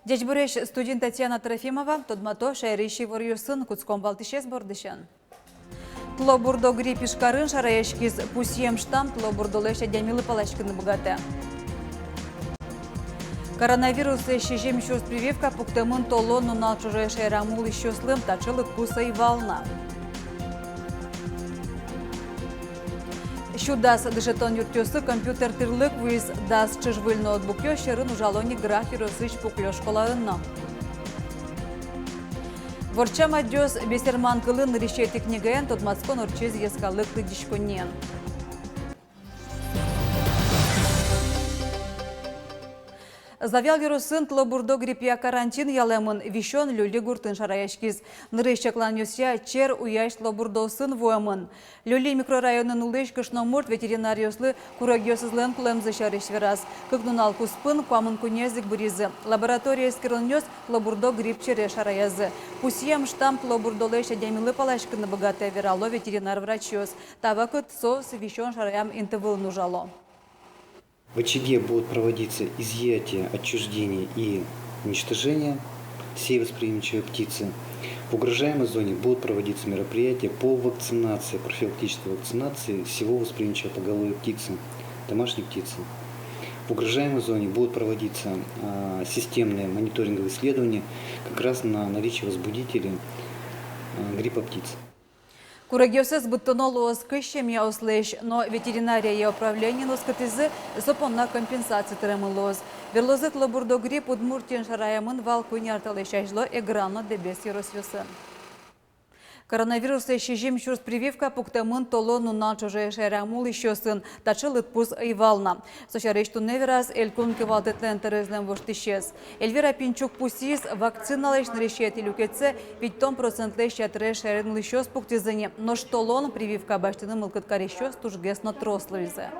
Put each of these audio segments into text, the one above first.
Дечбуреш студент Татьяна Трофимова, тодмато шайрищий ворюсын куцком балтишес бордышан. Тлобурдо грипп ишкарын шараешкиз пусьем штамм тлобурдолеша дямилы палачкины богата. Коронавирус щежем щус прививка пуктемын толону на чужой шайрамул еще слым тачылык пуса и волна. Щудас дышетон юртёсы компьютер тырлык виз дас чыжвыль ноутбук ёщерын ужалони графиру сыч пуклё школаынна. Ворчам адёс бесерман кылын решети книгаен тодмацкон урчез ескалык тыдишконен. Завял вирусын тлобурдо гриппия карантин ялемын вишон люли гуртын шараяшкиз. Нырыщаклан юсья чер уяш тлобурдо сын воемын. Люли микрорайонын улыш кышномурт ветеринариослы курагиосызлен кулемзы шарыш вераз. Кыгнунал куспын куамын кунезик буризы. Лаборатория скирлнёс тлобурдо грипп чере шараязы. Пусьем штамм тлобурдо леша дямилы палашканы богатая верало ветеринар врачёс. Тавакыт сос вишон шараям интывыл нужало. В очаге будут проводиться изъятие, отчуждение и уничтожение всей восприимчивой птицы. В угрожаемой зоне будут проводиться мероприятия по вакцинации, профилактической вакцинации всего восприимчивого поголовья птицы, домашней птицы. В угрожаемой зоне будут проводиться системные мониторинговые исследования как раз на наличие возбудителей гриппа птиц. Курагиосыз быттонолуоз кыщем яуслеш, но ветеринария и управление носкатызы зопонна компенсации тремылоз. Верлозы тлобурдо грипп удмуртин шараямын вал кунярталешажло эграно дебес еросвесын. Коронавирус щежим щурс прививка пуктамын толону на чужие шайрамул еще сын, тачылыт пуз и волна. Сочарешту невераз элькун кевалтетлен терезлен воштищез. Эльвира Пинчук пусис вакциналеш нарешет и люкеце, ведь том процентлеш чатре шайрен лищез пуктизыне, но штолон прививка баштыны мылкыткарещез тужгесно трословизе.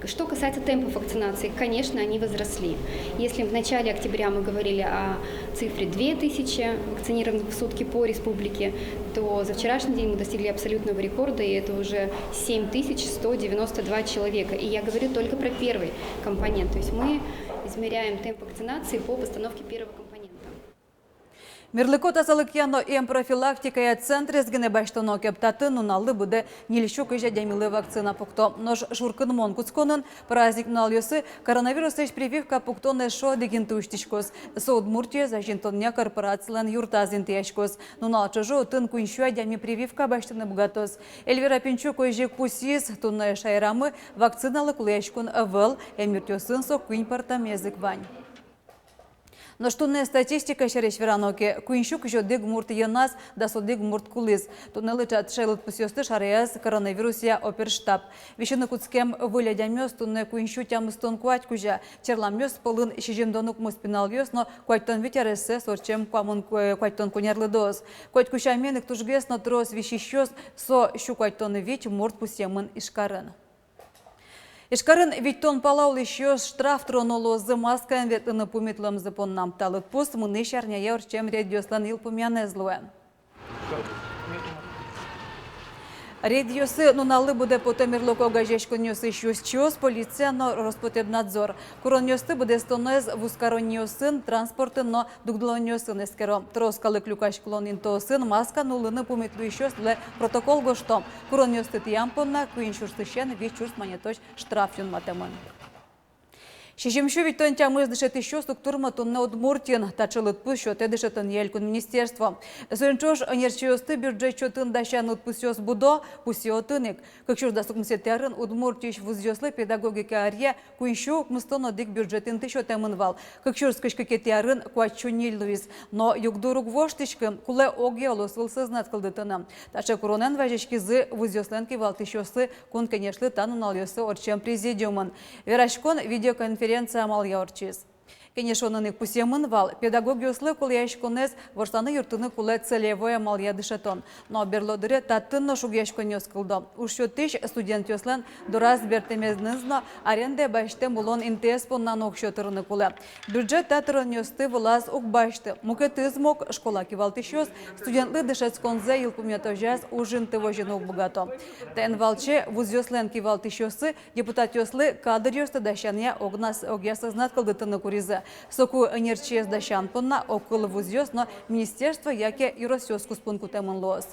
Что касается темпов вакцинации, конечно, они возросли. Если в начале октября мы говорили о цифре 2000 вакцинированных в сутки по республике, то за вчерашний день мы достигли абсолютного рекорда, и это уже 7192 человека. И я говорю только про первый компонент, то есть мы измеряем темп вакцинации по постановке первого компонента. Мирлыко тазалыкяно эм профилактика и центре сгенебаштоно кептатын нуналы буде нилищук и жадямилы вакцина пукто. Нож шуркын мон куцконын праздник налёсы коронавирус еш прививка пуктоне шо дегентуштичкос. Соудмуртия зажинтоння корпорациялан юртазин тяшкос. Нунал чужо тын кунщу дями прививка баштыны бгатос. Эльвира Пинчук ожек пусис тунная шайрамы вакциналы кулешкун авел эмиртёсын со кунь партамезык вань. Но что не статистика шереш вераноке, куинщук еще дег мурт янас, да со дег мурт кулис. Тут не лечат шейлот пусьёсты шареяс коронавирусия оперштаб. Вещено куцкем вылядямёс, тут не куинщу тям стон куать кужа. Черламёс полын щежим донук муспиналвёс, но куайтон ветересе сорчем куамун куайтон кунерлыдос. Куать куща менек тужгес, но трос вещищёс, со щу куайтон вич мурт пусьемын ишкарын. Ишкарын виттон палау еще штраф тронуло за маскан ветлено пумитлом запоннам талык пост муны шарняя урчем редиослан ил пумянезлуэн. Редиосы нуналы буде потомерлоко гажешко нёсы щось чёс полиция но Роспотребнадзор. Куронёсты буде стонез в ускаронёсын транспорты но дугдлонёсын эскеро. Троскалы клюкаш клонин тосын маска нулыны пумитлу ещё ле протокол гошто. Куронёсты тиампонна куиншурстышен вечурс манеточ штрафюн матемын. Щежимшу виттон тямыз дышет еще структурма тонне Удмуртин, тачылыт пуш шоте дышетон елькун министерство. Соренчош анерчиосты бюджет чотын дащан отпусёс будо, пусиотыник. Как чур дастукмсетерын Удмуртиш вузёслы педагогика арье, куиншу мстоно дик бюджетин тысячу темынвал. Как чур скачкакетярын куачунил луиз. Но югдурук воштичкым куле оге олосвылсы знат кылдытына. Тача куронен важечки зы вузёсленки валтышёсы кун конечно тану налёсы орчем президиумын. Верашкон видеоконференция. Конференция Мальяурчиз. Кенешоныны пусемын вал педагогиослы куляшконес ворсаны юртыны куле целевое малия дышетон. Но берлодыре таттынно шугяшконёс кылды. Ушо тыш студент ёслен дураз бертемезнызно аренде баште мулон МТС поннан окшотырыны куле. Бюджет татырын ёсты влаз ук башты. Мукетызмок школа кивалтышёс студентлы дышецконзе илпуметожаз ужинты вожинок богато. Тен валче вуз ёслен кивалтышёсы депутат ёслы кадр ёсты дащания огнас огясызнат кылдытыны куризе. Соку энерчез дащан понна окыл вуз ёсно министерство яке юросёскус пункутемын лос.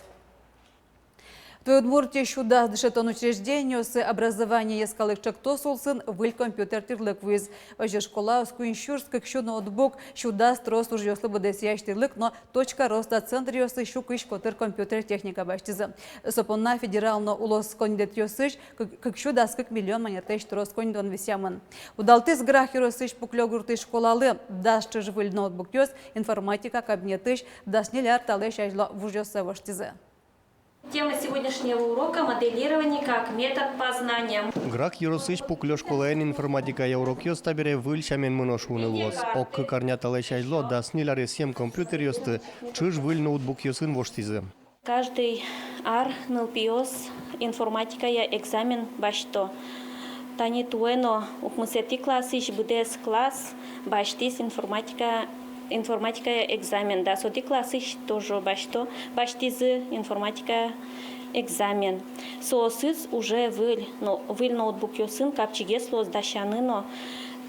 В Удмуртии щуда дышетон учреждению с образования ескалык чакто сулсын выль компьютер тирлык виз. Важе школа ускуинщурск кщу ноутбук щуда строс уж ёслы будес яш тирлык, но точка роста центр ёсы щук иш котыр компьютер техника баштизы. Сопонна федерално улос кондет ёсыш кщу даскык миллион монетеш трос кондон висямын. Удалтыз грах ёсыш пуклёгурты школалы дашчыж выль ноутбук ёс информатика кабинетыш даснеляр талеш ажло вужёсы ваштизы. Тема сегодняшнего урока – моделирование как метод познания. Грак Юросыч пуклё школаен информатика я урок ёс табере выль шамен мыношуны лос. Ок карнята лещайзло да сниларе 7 компьютер ёсты, чыж выль ноутбук ёсын воштизы. Каждый ар нлпиос информатика я экзамен башто. Тани туэно укмысети классиш будес класс баштис информатика экзамен. Да, соти классиш тоже башто баштизы информатика экзамен. Соосыз уже выль ноутбук ёсын капчиге слоз дашаныно.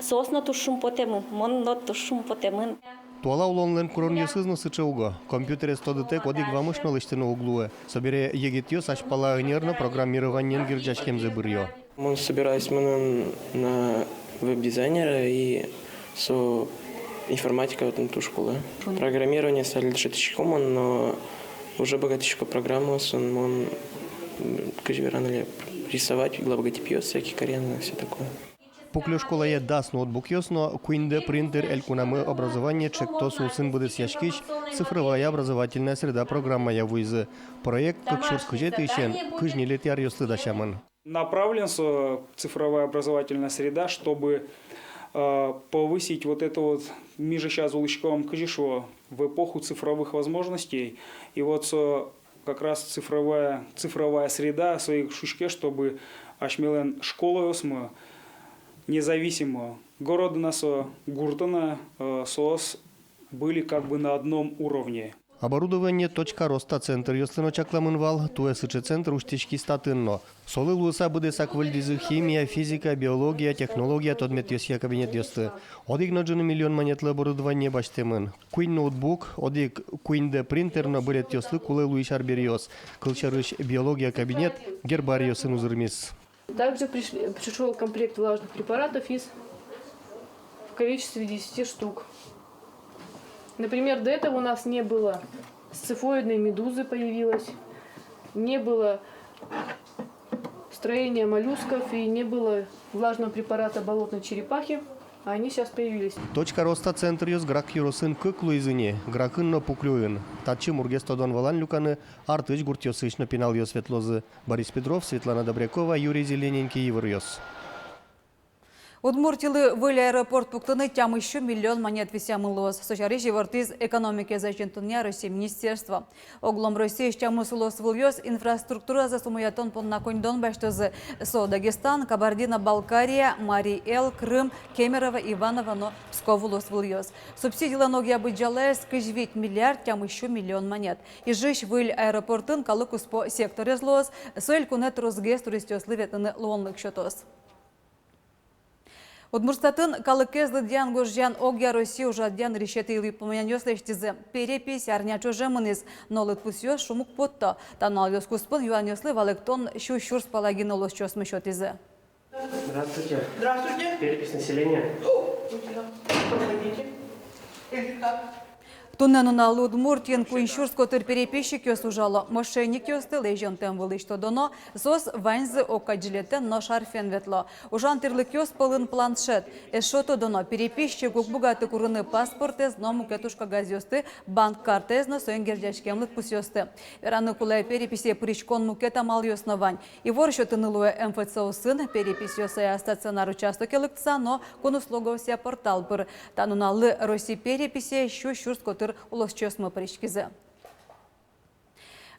Сосно тушум потемын, монно тушум потемын. Туала улонлен курон ёсызно сычауга. Компьютере стодыте кодик вамышно лыштыны углуэ. Собере егет ёс ашпала нервно программированиен гирджачкем забырьё. Мы собирались на веб-дизайнера и со информатика в ту школу. Программирование стали решеточком, но уже богатышко программу, он рано рисовать, логотип, всякие коренные, все такое. Пуклё школа е дас ноутбук ёсно, куинде принтер элькунамы образование чекто сулсын будес яшкич, цифровая образовательная среда программа я вуйзы. Проект как шурскужет ищен, кыжни летяр ёсты дашамын. Направлен цифровая образовательная среда, чтобы повысить вот это вот миже сейчас улычковым кыжишо в эпоху цифровых возможностей. И вот как раз цифровая среда в своей шушке, чтобы ашмелен школа осмо независимо города насо гуртана сос были как бы на одном уровне. Оборудование точка роста центр ёслыно чакламынвал, туэсычы центр уштечки статынно. Солы луыса будесак выльдизы химия, физика, биология, технология тодмет ёсия кабинет ёсты. Одик ноджыны миллион монетлы оборудование баштемын. Куин ноутбук, одик куинде принтерно билет ёслы кулы луишар берёс. Кылчарыш биология кабинет, гербарий ёсын узырмис. Также пришел комплект влажных препаратов в количестве 10 штук. Например, до этого у нас не было сцифоидной медузы появилась, не было строения моллюсков и не было влажного препарата болотной черепахи, а они сейчас появились. Точка роста центр ёс грак юросын кык луизыне, гракынно пуклюын. Татчы мургестодон валан люканы, артыч гурт ёсычно пенал ёс светлозы. Борис Петров, Светлана Добрякова, Юрий Зелененький, Ивар ёс. Удмуртилы выль аэропорт пуктыны тям еще миллион монет висямын лос. Сочарыш евортиз экономики зачинтуня России министерства. Оглом России тямыс лос выльёс инфраструктура за сумуятон понна коньдон баштозы. Со Дагестан, Кабардино-Балкария, Марий-Эл, Крым, Кемерово, Иваново, но Пскову лос выльёс. Субсидила ноги обыджалес кыжвить миллиард тям еще миллион монет. И жищ выль аэропортын калыкус по секторе злос. Соэль кунет розгес туристёс лыветыны лонлык счетос. Удмуртстатын калыкезлы дьян гожьян огья Россию жадьян решеты или поменянёс лештизе. Перепись арнячо жемыныз, но лытпусёс шумук потто. Танал ёс куспын юанёслы валыктон щу-щурс палагин олос чёс мышотизе. Здравствуйте. Здравствуйте. Перепись населения. Проходите. Тунненуна Удмуртien Куиншурскотыр переписчик ужало. Мошенник ёсты лежон тем вылышто доно, сос ваньзы окаджилетен но шарфен ветло. Ужан тирлик ёс полын планшет. Эшото доно переписчик богаты курыны паспортез, но мукетушка газёсты, банк картез, но соенгердячкемлык пусёсты. Вераны кулай переписи причкон мукета мал ёсновань. И вор счёты нылуе МФЦО сын, перепись ёсая стационар участок электца, но конуслоговся портал пыр. Тануна лы Росси переписи еще шурскотыр улосчёсмы причкизе.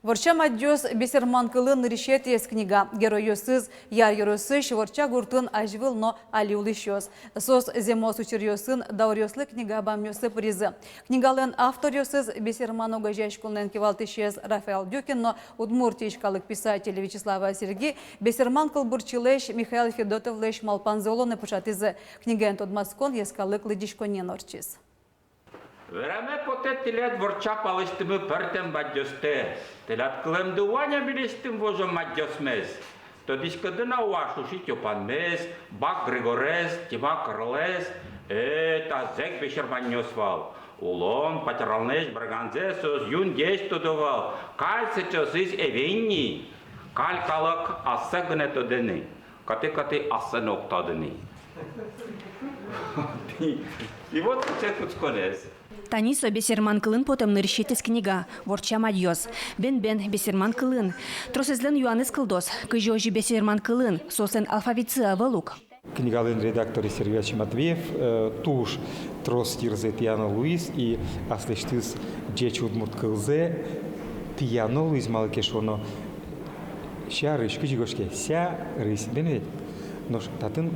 Ворча мадьёс бесерман кылын решетес книга. Геройосыз яр юросыш ворча гуртын ажвыл, но алиулышёс. Сос земос учерёсын даурёслы книга бамёсы призы. Книгален автор ёсыз бесерман огажаш кулнен кивалтышез Рафаэл Дюкин, но удмуртийшкалык писатель Вячеслава Сергей бесерман кылбурчилеш Михаил Федотов леш малпанзолоны пушатызы. Книген тодмаскон ескалык лыдишконен орчиз. Вераме потет телят ворча палыстымы пертем бадьёсте. Телят кылымды уаня билестим вожо мадьёсмез. Тодишкадына уашушить опанмез, бак Григорез, тима Карлез. Та зек бешерманьёсвал. Улон патералнеш браганзесос юн деш тодовал. Каль сечосыз эвенни. Каль калак асса гыне тодыны. Каты асса ноктадыны. И вот все тут сконез. Танисо бесерман кылын потом нырщетес книга, ворча мадьёс. Бен бесерман кылын. Тросезлен юанес кылдос, кыжожи бесерман кылын, сосен алфавитцы авалук. Книгален редактор Сергей Матвеев, туш трос тирзе Тиана Луис и аслештыз джеч удмурт кылзе Тиана Луис малыкешоно ся рыш кыжигошке ся рысь бенвет. Но татын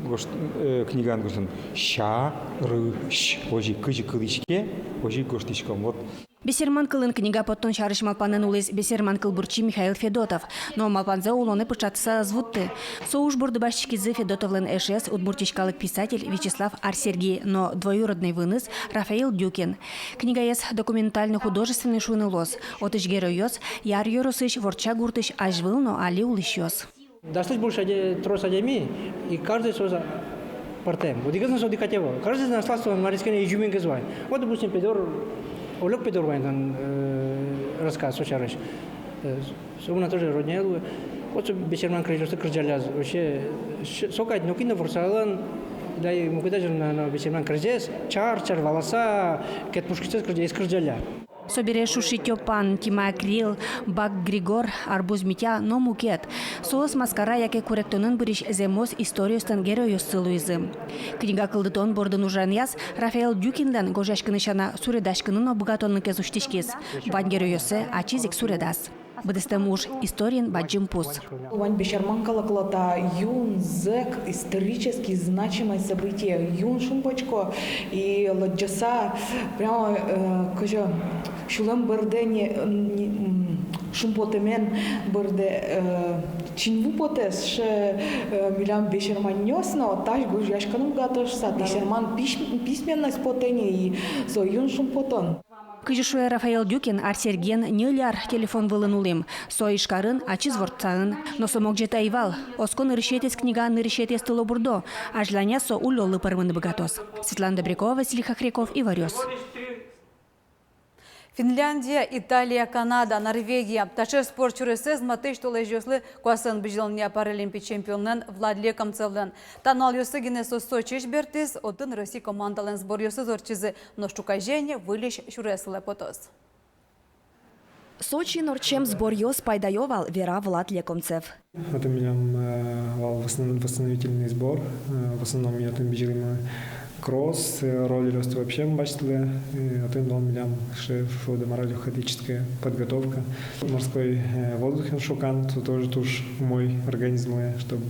книган гошын ша рыш ожи кыжи кылышке ожи гоштишком вот. Бесерман кылын книга поттон шарыш малпанын улыз бесерман кылбурчи Михаил Федотов. Но малпанза улоны пычатса звутты. Соуш бурдыбашчикизы Федотовлен ЭШС удмуртичкалык писатель Вячеслав Сергей, но двоюродный выныс Рафаэл Дюкин. Книга ес документально-художественный шуйнылос. Отыш геройос, яр юросыш ворча гуртыш ажвыл, но али улышёс. Достать больше трос адеми, и каждый соза партем. Вот игры на соди хотел. Каждый на сласту марискане и жумен газвай. Вот допустим Педор, Олег Педор вайн рассказ сочарыш. Собственно тоже роднее. Вот бесерман кричит, кричаляз. Вообще сокать, но кино форсалан. Да и мы даже на бесерман кричес, чар волоса, кет пушкицес кричаля. Собере шушитё пан, тима акрил, бак Григор, арбуз митя, но мукет. Соос маскара, яке корректонын бириш земос историостан геройос сылуизы. Книга кылдытон бордын ужан яз Рафаэл Дюкинден гожашкынышана суредашкынын обыгатонны кезуштишкиз. Ван геройосы ачизик суредас. Быдыстым уж историен баджим пус. Вань бешерман калаклата юн зек исторически значимое событие. Юн шумбочко и ладжаса прямо кожа шулем бердени шумпотемен берде чинву потес ше милям бешерман нёсно таш гужяшканым гатошса бешерман письменность потени и со юн шумпотон. Кыжышуя Рафаэл Дюкин Сергейн нёляр телефон вылынулым. Соишкарын ачиз ворцанын. Но сомок жета ивал. Оскон решетес книга решетес тылобурдо. Ажланя со улёлы пармын богатос. Светлана Добрякова, Василий Хохряков и Варёс. Финляндия, Италия, Канада, Норвегия. Ташер спорт чуресез матыш толежёслы куасын бижелния паралимпий чемпионен Владле Камцевлен. Танал ёсы генесо Сочиш бертис, отын Россия командален сбор ёсы зорчизы, но штукайжене вылиш чуреслы потос. Сочи норчем сбор ёс пайдаёвал Вера Владле Камцев. Это меня восстановительный сбор. В основном я там бежал кросс, роллерство вообще бачили, а тем дом милям шеф деморалио-ходическая подготовка. Морской воздух шукан, то тоже туж мой организм, чтобы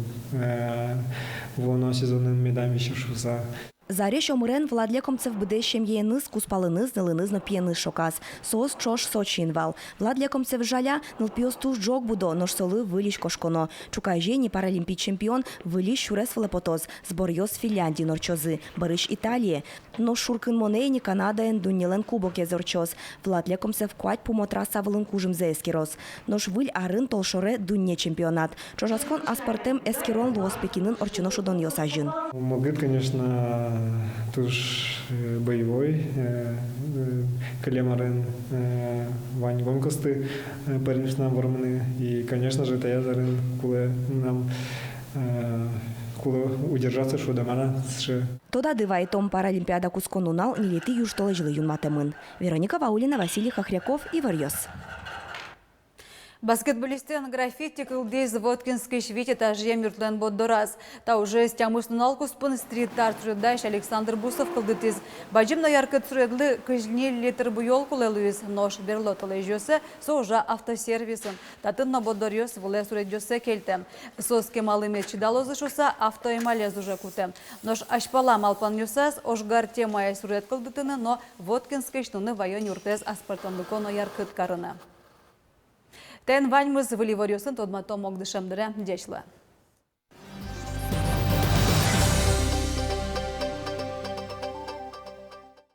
в сезонным медам еще шуса. Зареш омырен Владле Камцев буде шемьеныз куспалыныз нылыныз напьеныз шоказ. Соос чош сочинвал. Владле Камцев жаля нылпиос туж джок будо, нож солы вылиш кошконо. Чукайжени паралимпий чемпион вылиш шурес валепотоз. Сбор ёс Финляндии норчозы. Барыш Италии. Нож шуркын монейни Канадаен дунилен кубоке зорчоз. Владле Камцев куать пумотраса валын кужым за эскироз. Нож выль арын толшоре дунне чемпионат. Чожаскон аспартем эскирон луос пекинын орчино шудон ёсажын. Могет, конечно, туш боевой, Калемарен, Вань Гонкосты, Париншна Ворманы. И, конечно же, Таязарен, куле нам удержаться, что домана с. Тода дывай том паралимпиада кусконунал нилети юштолы жылы юнматымын. Вероника Ваулина, Василий Хохряков и Варьёс. Баскетболистен граффити кылдез Воткинский швите тажье мюртлен боддораз. Та уже стямышнунал куспын стрит-арт средайш Александр Бусов кылдытыз. Баджим на яркет средлы кыжни литр буйол кулелуиз нож берлотылы жёсе сожа автосервисын. Татын на боддорьёс вуле суредёсе келтем. Соске малыме чидалозы шуса автоэмалез уже кутем. Нож ашпала малпан юсас ожгар темая сурет кылдытыны, но Воткинский штуны вайон юртез аспартанлыко но яркет карына. Тен ваньмыз в Ливорьосын тодматом огдышамдыре дечлы.